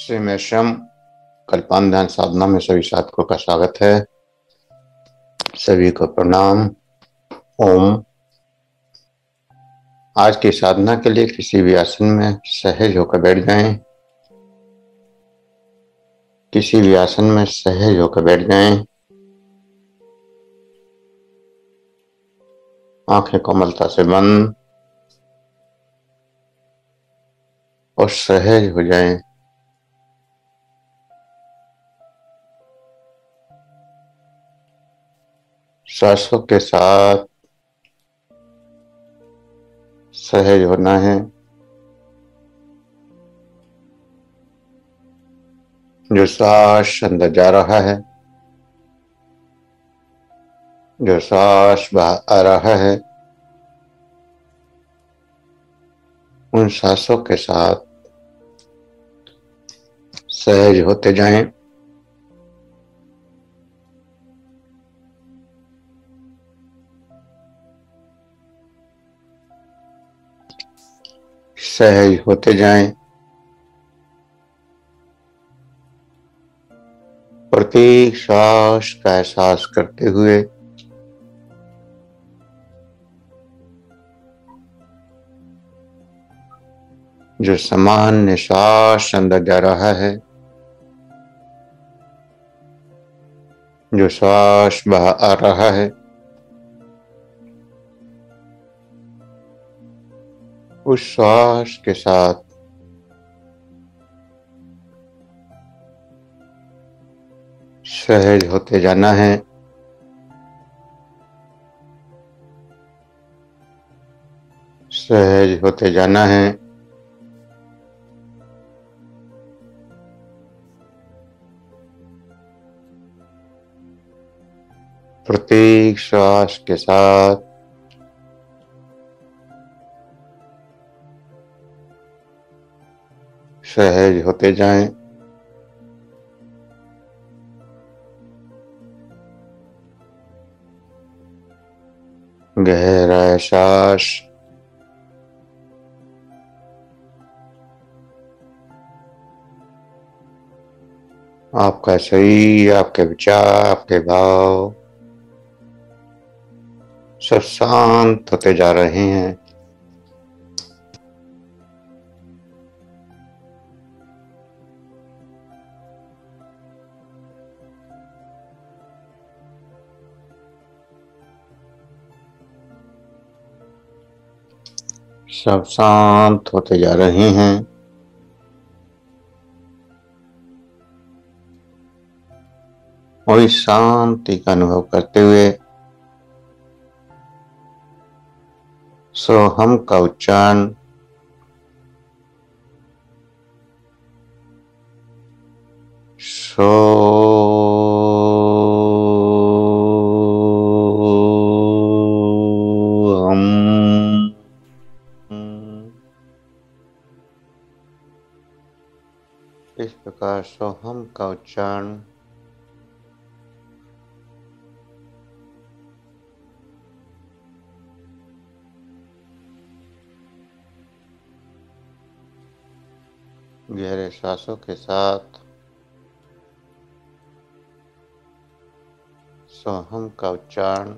श्री मेषम कल्पान ध्यान साधना में सभी साधकों का स्वागत है। सभी को प्रणाम। ओम। आज की साधना के लिए किसी भी आसन में सहज होकर बैठ जाएं। किसी भी आसन में सहज होकर बैठ जाएं। आंखें कोमलता से बंद और सहज हो जाएं। सांसों के साथ सहज होना है। जो सांस अंदर जा रहा है, जो सांस बाहर आ रहा है, उन सांसों के साथ सहज होते जाएं। सहज होते जाएं। प्रत्येक श्वास का एहसास करते हुए जो सामान्य श्वास अंदर जा रहा है, जो श्वास बाहर आ रहा है, उस श्वास के साथ सहज होते जाना है। सहज होते जाना है। प्रत्येक श्वास के साथ सहज होते जाएं। गहरा श्वास आपका शरीर, आपके विचार, आपके भाव सब शांत होते जा रहे हैं। सब शांत होते जा रहे हैं। और इस शांति का अनुभव करते हुए सोहम का उच्चारण इस प्रकार सोहम का उच्चारण गहरे सांसों के साथ सोहम का उच्चारण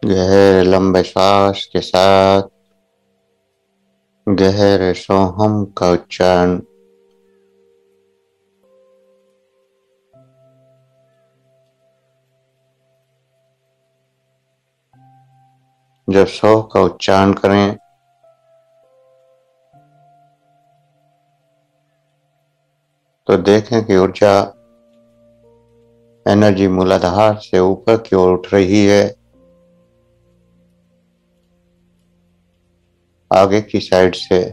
गहरे लंबे श्वास के साथ गहरे सोहम का उच्चारण जब सो का उच्चारण करें तो देखें कि ऊर्जा एनर्जी मूलाधार से ऊपर की ओर उठ रही है, आगे की साइड से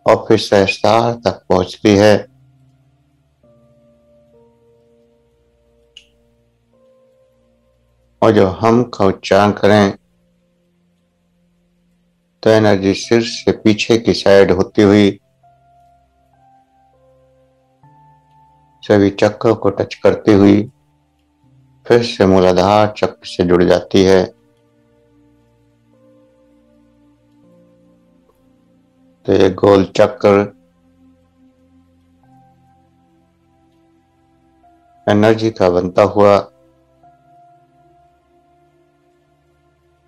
और फिर सहस्त्रार तक पहुंचती है। और जब हम का उच्चारण करें तो एनर्जी सिर से पीछे की साइड होती हुई सभी चक्र को टच करती हुई फिर से मूलाधार चक्र से जुड़ जाती है। तो ये गोल चक्र एनर्जी का बनता हुआ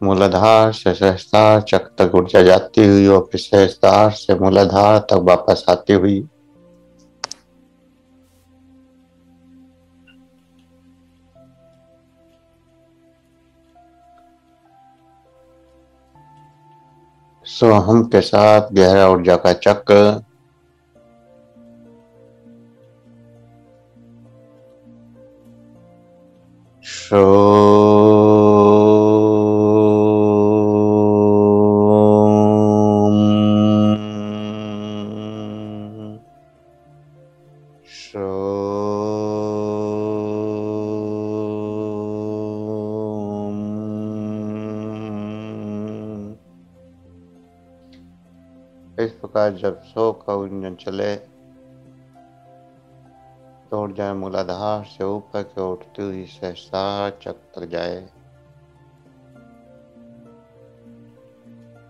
मूलाधार से सहस्त्रार चक्र तक ऊर्जा जाती हुई और फिर सहस्त्रार से मूलाधार तक वापस आती हुई सोहम के साथ गहरा ऊर्जा का चक्र इस प्रकार जब सो का इंजन चले तो ऊर्जा मूलाधार से ऊपर की ओर उठती हुई सहस्त्रार चक्र तक जाए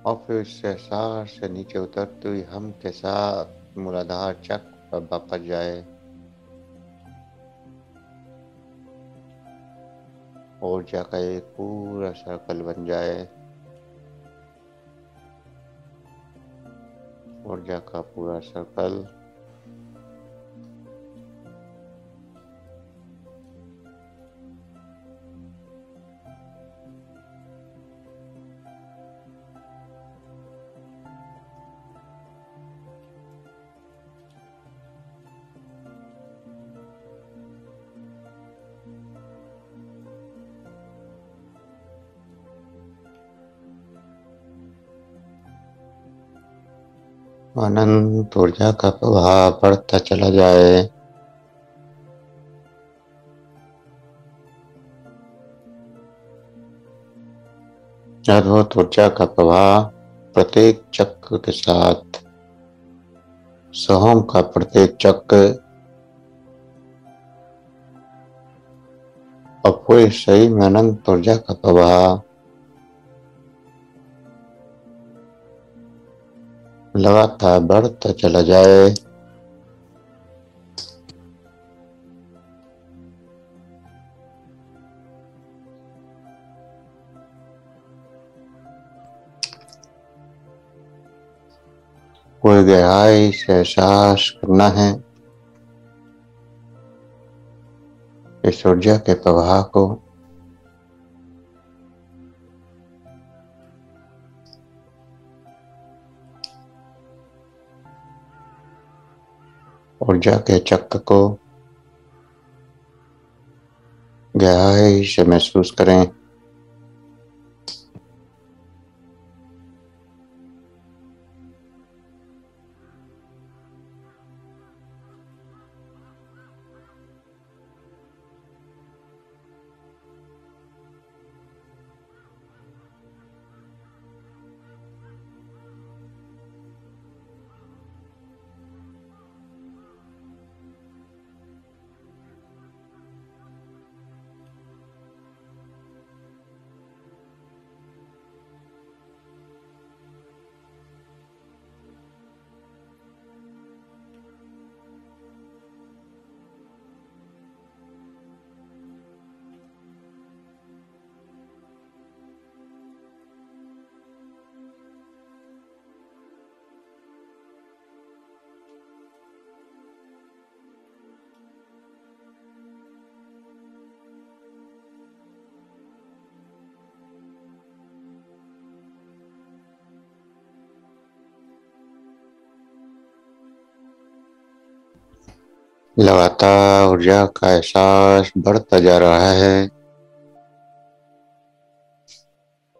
और फिर सहस्त्रार से नीचे उतरती हुई हम के साथ मूलाधार चक्र पर वापस जाए। ऊर्जा का एक पूरा सर्कल बन जाए। ऊर्जा का पूरा सर्कल अनंत ऊर्जा का प्रवाह बढ़ता चला जाए। अद्भुत ऊर्जा का प्रवाह प्रत्येक चक्र के साथ सोहम का प्रत्येक चक्र और पूरे शरीर में अनंत ऊर्जा का प्रवाह लगातार बढ़ता चला जाए। कोई गहराई से एहसास करना है इस ऊर्जा के प्रवाह को। ऊर्जा के चक्र को गहराई से महसूस करें। लगातार ऊर्जा का एहसास बढ़ता जा रहा है।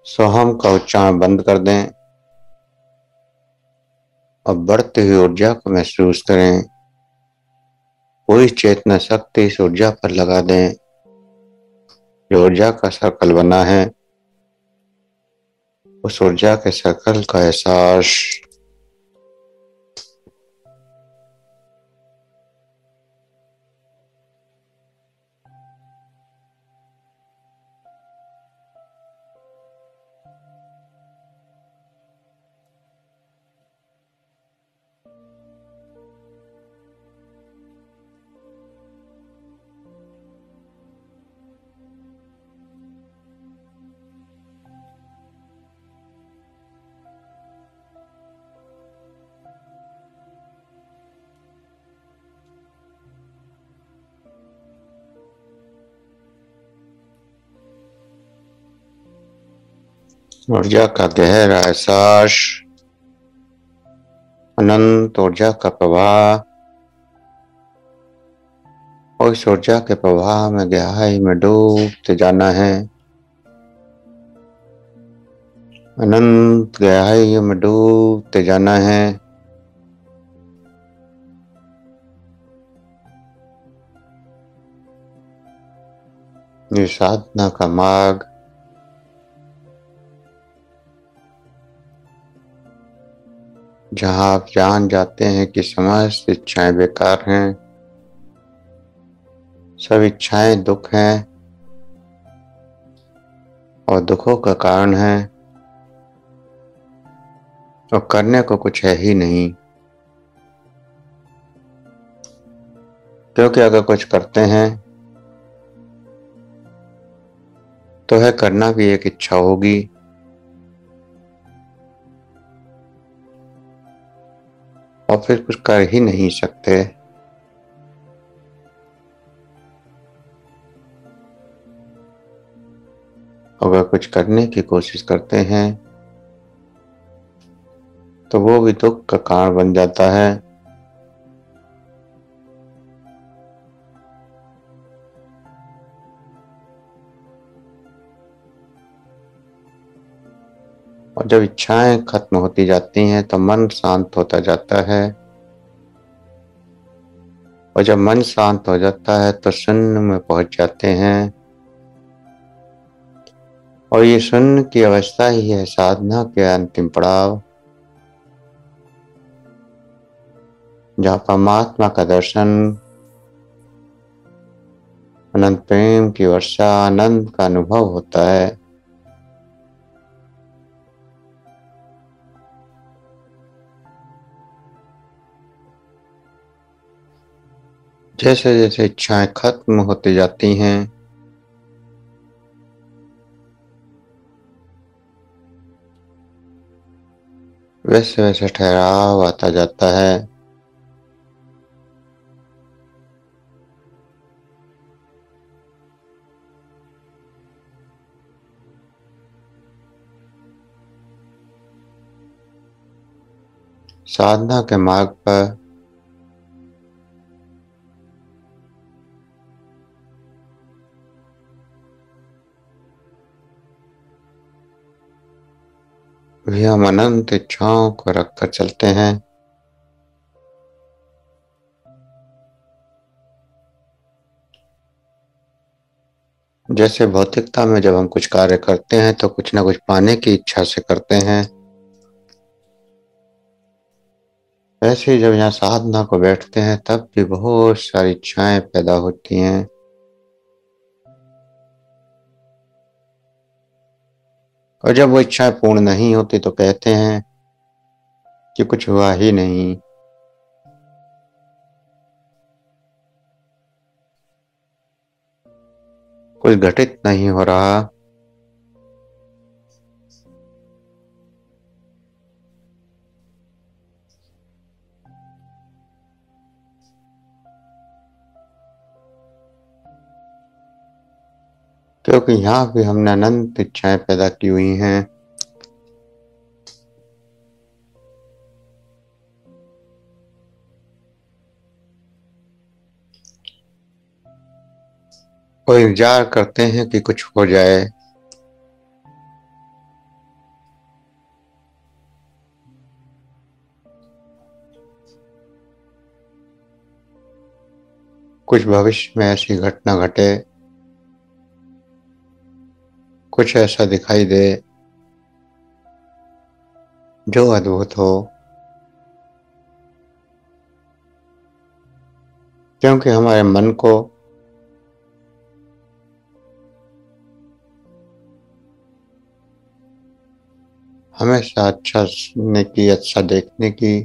सोहम का उच्चारण बंद कर दें और बढ़ती हुई ऊर्जा को महसूस करें। पूरी चेतना शक्ति इस ऊर्जा पर लगा दें। जो ऊर्जा का सर्कल बना है उस ऊर्जा के सर्कल का एहसास ऊर्जा का गहरा एहसास, अनंत ऊर्जा का प्रवाह, और इस ऊर्जा के प्रवाह में गहराई में डूबते जाना है। अनंत गहराइयों में डूबते जाना है। ये साधना का मार्ग जहां आप जान जाते हैं कि समस्त इच्छाएं बेकार हैं, सब इच्छाएं दुख हैं और दुखों का कारण है, और करने को कुछ है ही नहीं। क्योंकि अगर कुछ करते हैं तो है करना भी एक इच्छा होगी, और फिर कुछ कर ही नहीं सकते। अगर कुछ करने की कोशिश करते हैं तो वो भी दुख का कारण बन जाता है। और जब इच्छाएं खत्म होती जाती हैं तो मन शांत होता जाता है, और जब मन शांत हो जाता है तो शून्य में पहुंच जाते हैं। और ये शून्य की अवस्था ही है साधना के अंतिम पड़ाव, जहाँ परमात्मा का दर्शन, अनंत प्रेम की वर्षा, आनंद का अनुभव होता है। जैसे जैसे इच्छाएं खत्म होती जाती हैं, वैसे वैसे ठहराव आता जाता है। साधना के मार्ग पर भी हम अनंत इच्छाओं को रखकर चलते हैं। जैसे भौतिकता में जब हम कुछ कार्य करते हैं तो कुछ ना कुछ पाने की इच्छा से करते हैं, वैसे ही जब यहाँ साधना को बैठते हैं तब भी बहुत सारी इच्छाएं पैदा होती हैं। और जब वो इच्छाएं पूर्ण नहीं होती तो कहते हैं कि कुछ हुआ ही नहीं। कुछ घटित नहीं हो रहा। क्योंकि यहाँ भी हमने अनंत इच्छाएं पैदा की हुई हैं। वो इंतजार करते हैं कि कुछ हो जाए। कुछ भविष्य में ऐसी घटना घटे, कुछ ऐसा दिखाई दे जो अद्भुत हो। क्योंकि हमारे मन को हमेशा अच्छा सुनने की, अच्छा देखने की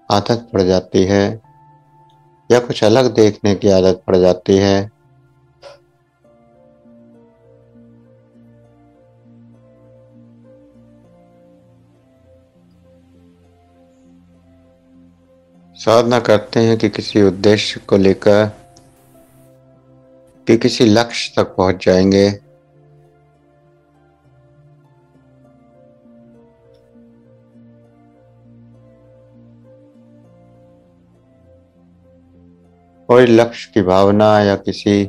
आदत पड़ जाती है, या कुछ अलग देखने की आदत पड़ जाती है। साधना करते हैं कि किसी उद्देश्य को लेकर, कि किसी लक्ष्य तक पहुंच जाएंगे, कोई लक्ष्य की भावना या किसी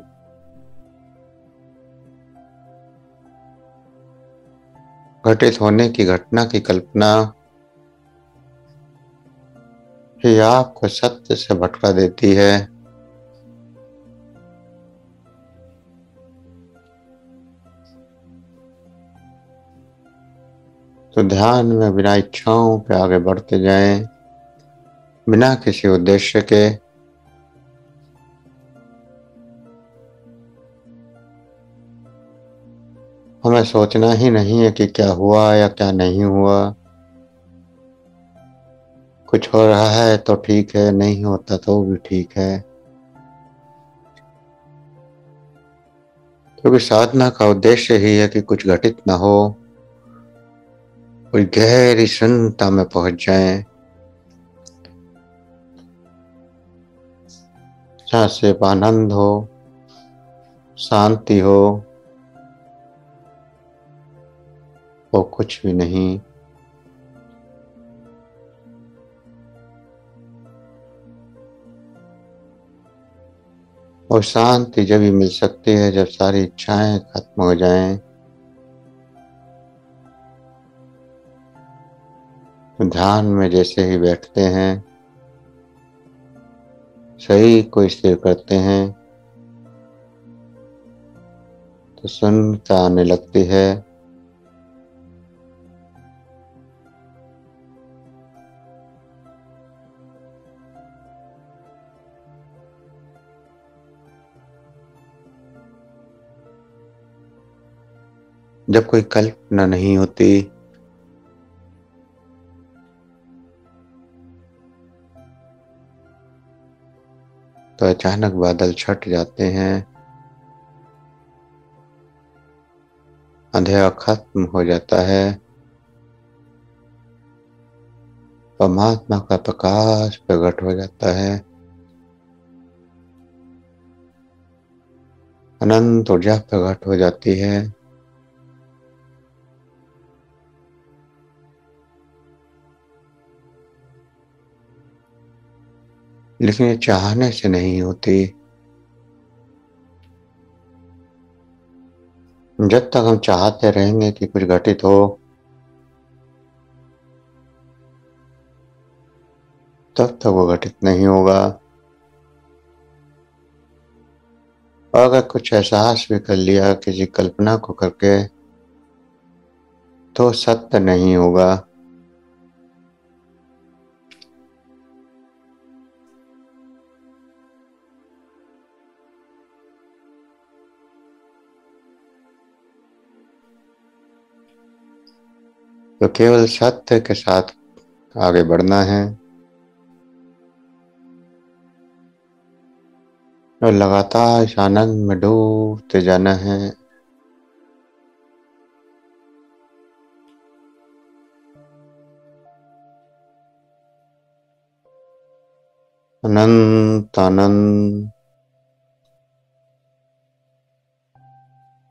घटित होने की घटना की कल्पना ही आपको सत्य से भटका देती है। तो ध्यान में बिना इच्छाओं के आगे बढ़ते जाएं, बिना किसी उद्देश्य के। हमें सोचना ही नहीं है कि क्या हुआ या क्या नहीं हुआ। कुछ हो रहा है तो ठीक है, नहीं होता तो भी ठीक है, क्योंकि साधना का उद्देश्य ही है कि कुछ घटित ना हो, कोई गहरी शून्यता में पहुंच जाएं, जहां सिर्फ आनंद हो, शांति हो, वो कुछ भी नहीं। और शांति जब ही मिल सकती है जब सारी इच्छाएं खत्म हो जाएं। तो ध्यान में जैसे ही बैठते हैं, शरीर को स्थिर करते हैं, तो शून्यता आने लगती है। जब कोई कल्पना नहीं होती, तो अचानक बादल छट जाते हैं, अंधेरा खत्म हो जाता है, परमात्मा का प्रकाश प्रकट हो जाता है, अनंत ऊर्जा प्रकट हो जाती है। लेकिन ये चाहने से नहीं होती। जब तक हम चाहते रहेंगे कि कुछ घटित हो, तब तक वो घटित नहीं होगा। और अगर कुछ एहसास भी कर लिया किसी कल्पना को करके, तो सत्य नहीं होगा। तो केवल सत्य के साथ आगे बढ़ना है और लगातार इस आनंद में डूबते जाना है। अनंत आनंद,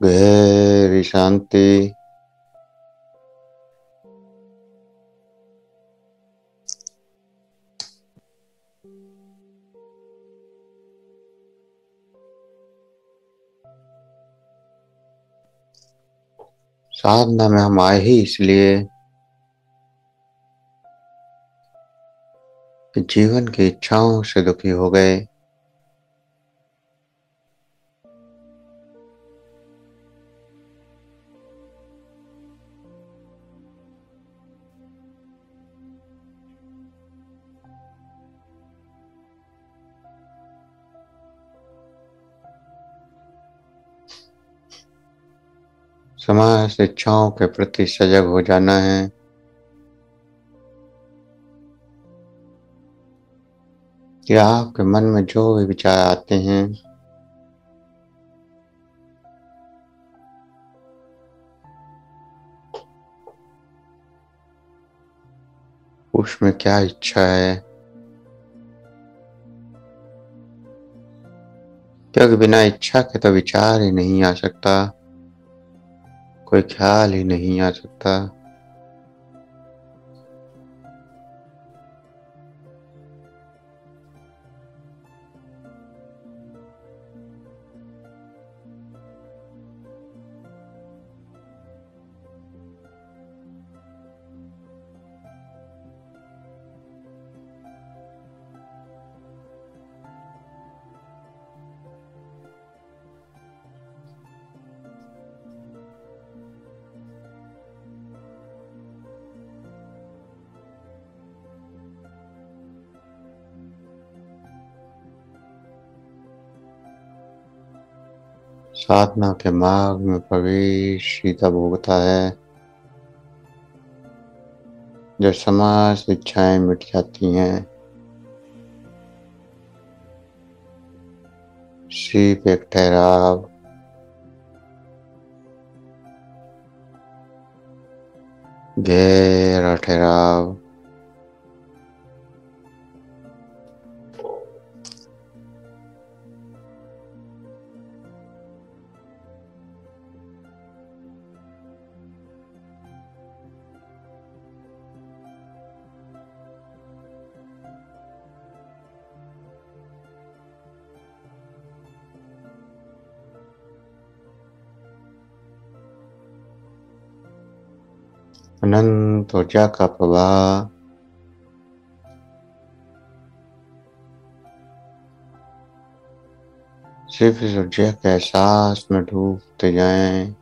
गहरी शांति। साधना में हम आए ही इसलिए कि जीवन की इच्छाओं से दुखी हो गए, समस्त इच्छाओं के प्रति सजग हो जाना है। कि आपके मन में जो भी विचार आते हैं, उसमें क्या इच्छा है, क्योंकि बिना इच्छा के तो विचार ही नहीं आ सकता, कोई ख्याल ही नहीं आ सकता। साधना के मार्ग में प्रवेश सीधा भोगता है। जब समस्त इच्छाएं मिट जाती हैं, सिर्फ एक ठहराव, गहरा ठहराव, अनंत ऊर्जा का प्रवाह सिर्फ इस ऊर्जा के एहसास में डूबते जाएं।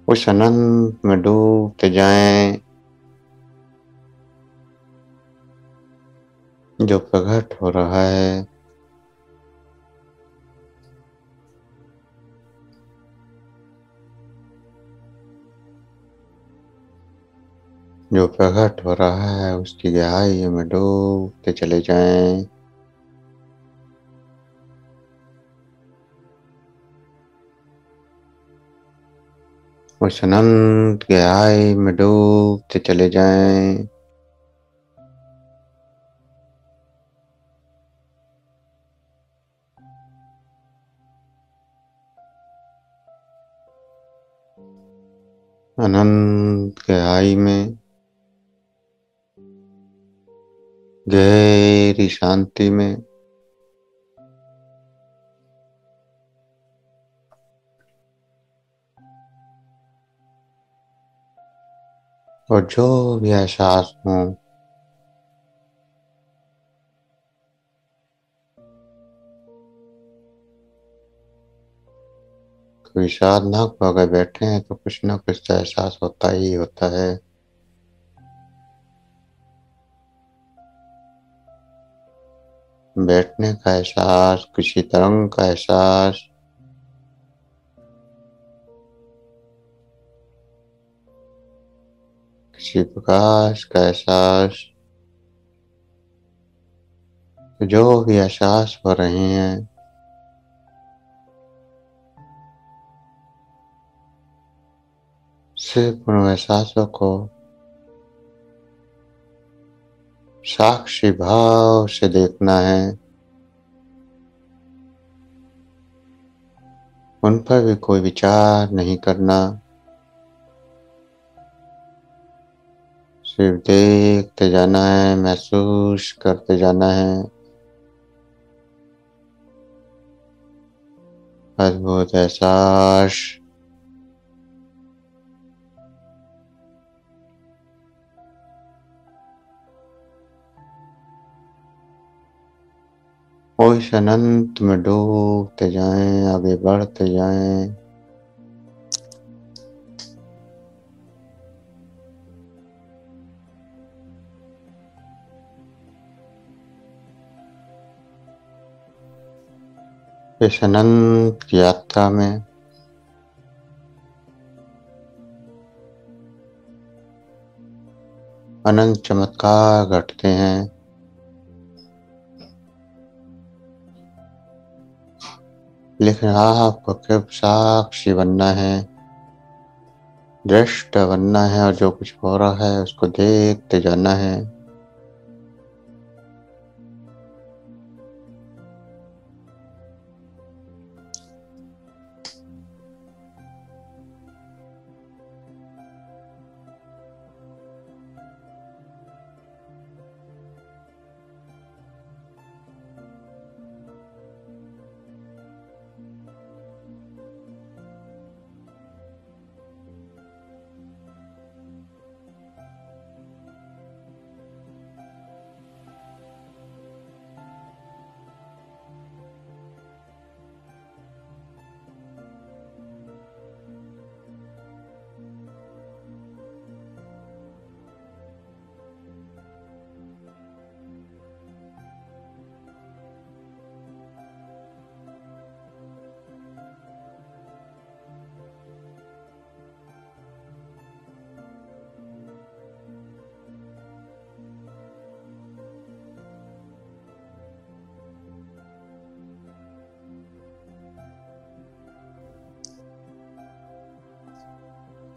उस अनंत में डूबते जाएं जो प्रकट हो रहा है। जो प्रकट हो रहा है उसकी गहराई में डूबते चले जाएं। उस अनंत गहराई में डूबते चले जाएं। अनंत गहराई में, गहरी शांति में, और जो भी एहसास हो, कोई साधना को अगर बैठे हैं तो कुछ ना कुछ तो एहसास होता ही होता है। बैठने का एहसास, किसी तरंग का एहसास, किसी प्रकाश का एहसास, जो भी एहसास हो रहे हैं, सिर्फ उन एहसासों को साक्षी भाव से देखना है। उन पर भी कोई विचार नहीं करना, सिर्फ देखते जाना है, महसूस करते जाना है। अद्भुत एहसास, वो इस अनंत में डूबते जाएं, आगे बढ़ते जाएं। इस अनंत की यात्रा में अनंत चमत्कार घटते हैं। लेकिन आपको केवल साक्षी बनना है, दृष्टा बनना है, और जो कुछ हो रहा है उसको देखते जाना है।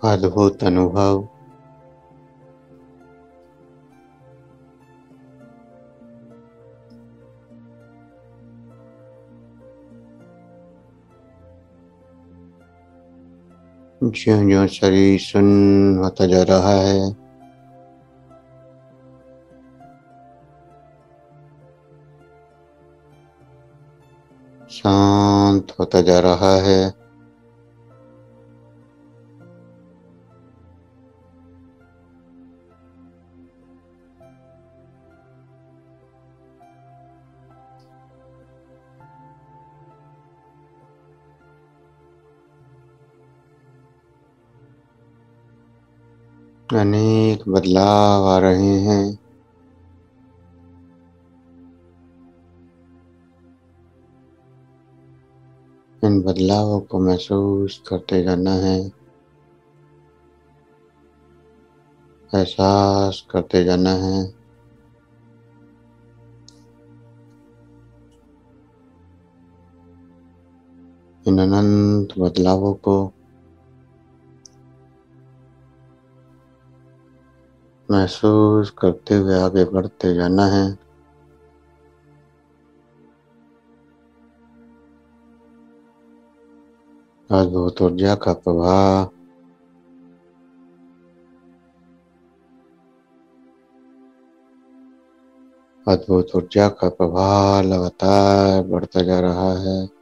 अद्भुत अनुभव। ज्यों-ज्यों शरीर सुन्न होता जा रहा है, शांत होता जा रहा है, अनेक बदलाव आ रहे हैं। इन बदलावों को महसूस करते जाना है, एहसास करते जाना है। इन अनंत बदलावों को महसूस करते हुए आगे बढ़ते जाना है। अद्भुत ऊर्जा का प्रवाह अद्भुत ऊर्जा का प्रवाह लगातार बढ़ता जा रहा है।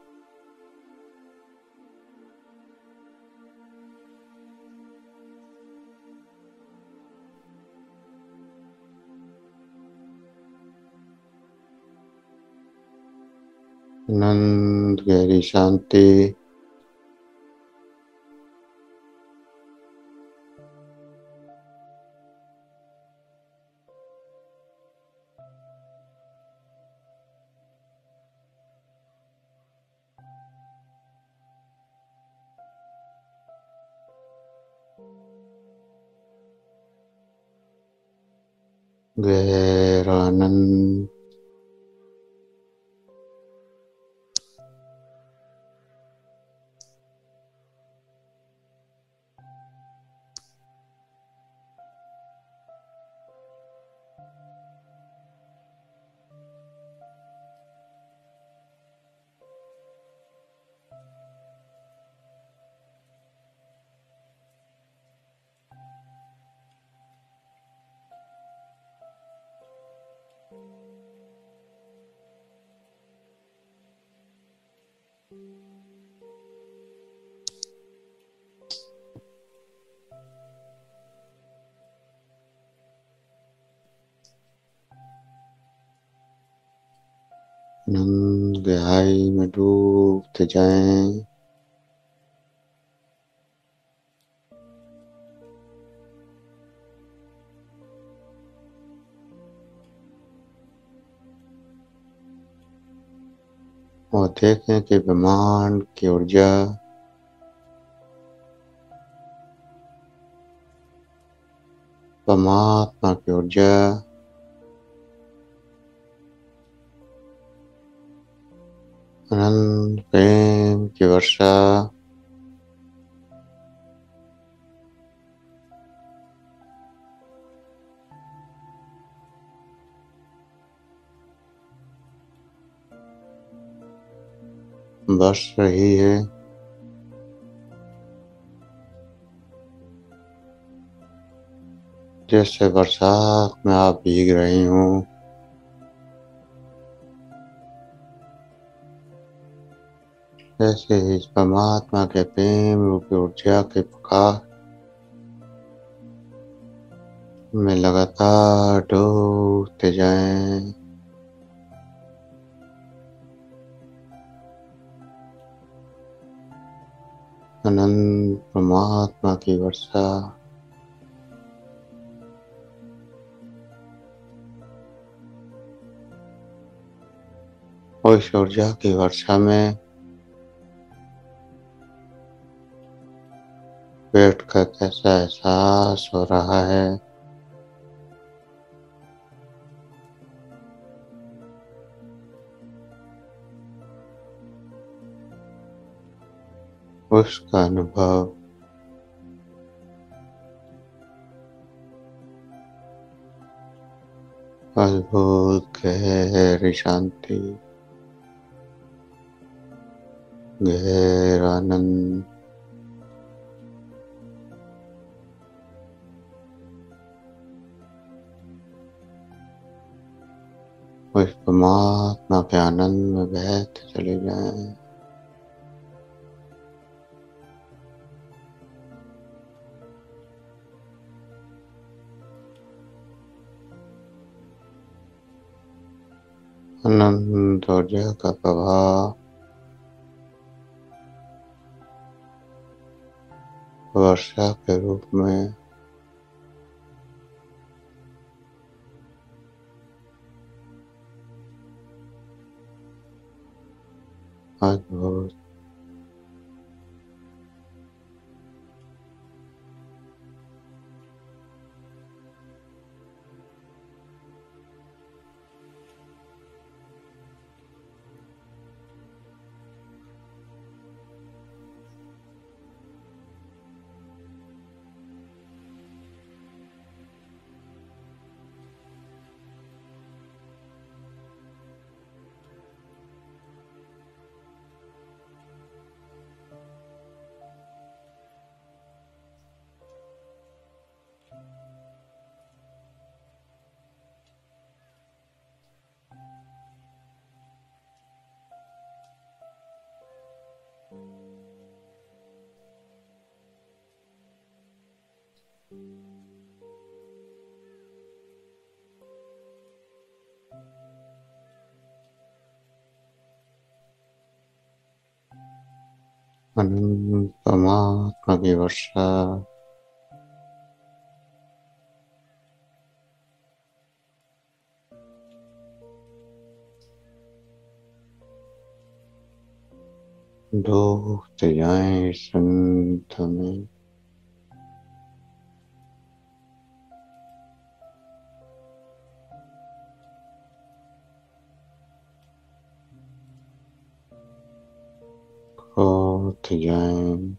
आनंद, गहरी शांति, गहरा आनंद, आनंद गहराई में डूबते जाएं। और देखें कि ब्रह्मांड की ऊर्जा परमात्मा की ऊर्जा अनंत प्रेम की वर्षा बरस रही है। जैसे बरसात में आप भीग रहे हों, ऐसे ही इस परमात्मा के प्रेम रूपी ऊर्जा के प्रकाश में लगातार डूबते जाएं। अनंत परमात्मा की वर्षा और इस ऊर्जा की वर्षा में बैठकर कैसा एहसास हो रहा है। उसका अनुभव अद्भुत गहरी शांति, गहरा आनंद, उस परमात्मा के आनंद में बहते चले जाएं। अनंत ऊर्जा का प्रभाव वर्षा के रूप में अद्भुत अनंत परमात्मा की वर्षा डूबते जाएं इस संत में, खोते जाएं।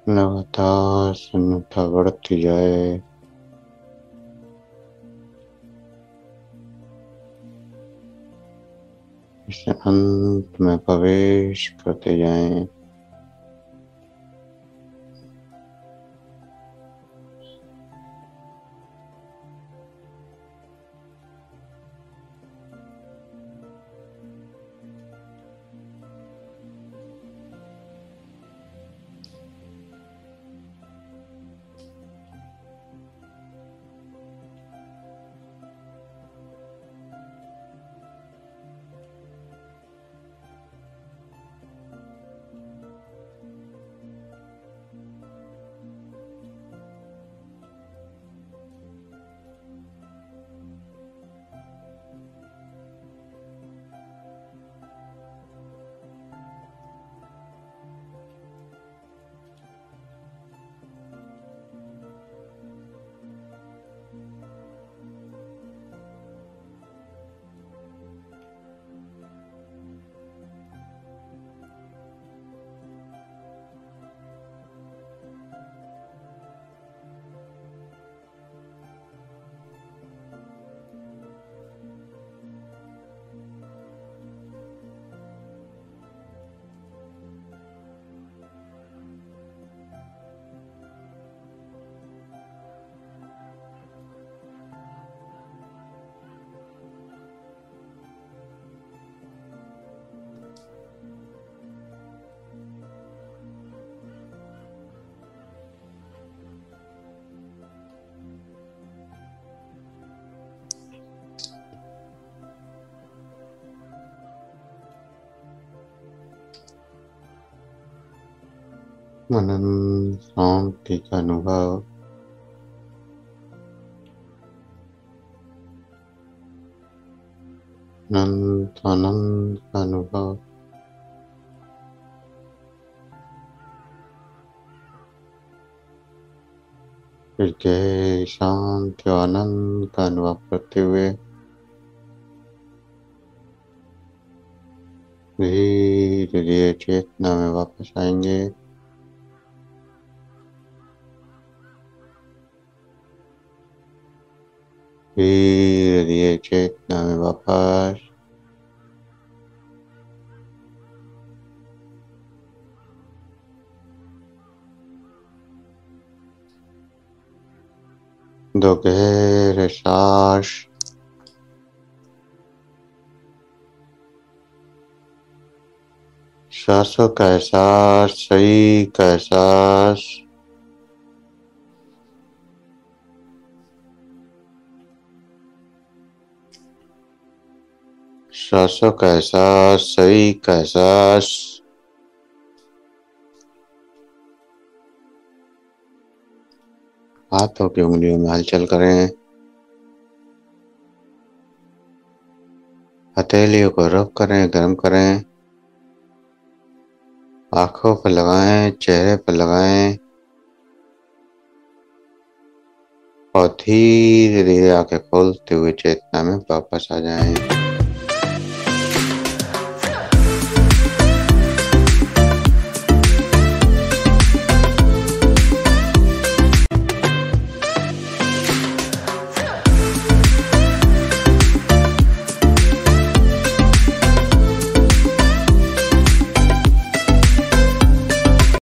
लगातार शून्यता बढ़ती जाए, इस अंत में प्रवेश करते जाएं। मनन शांति का अनुभव, अनंत आनंद का अनुभव, फिर गहरे शांति और आनंद का अनुभव करते हुए धीरे धीरे चेतना में वापस आएंगे। धीरे धीरे चेतना में वापस, दो गहरे सांस, सांसों का एहसास, शरीर का एहसास, सांसों का एहसास, शरीर का एहसास, हाथों की उंगलियों में हलचल करें। हथेलियों को रब करें, गर्म करें। आंखों पर लगाएं, चेहरे पर लगाएं और धीरे धीरे आंखें खोलते हुए चेतना में वापस आ जाएं।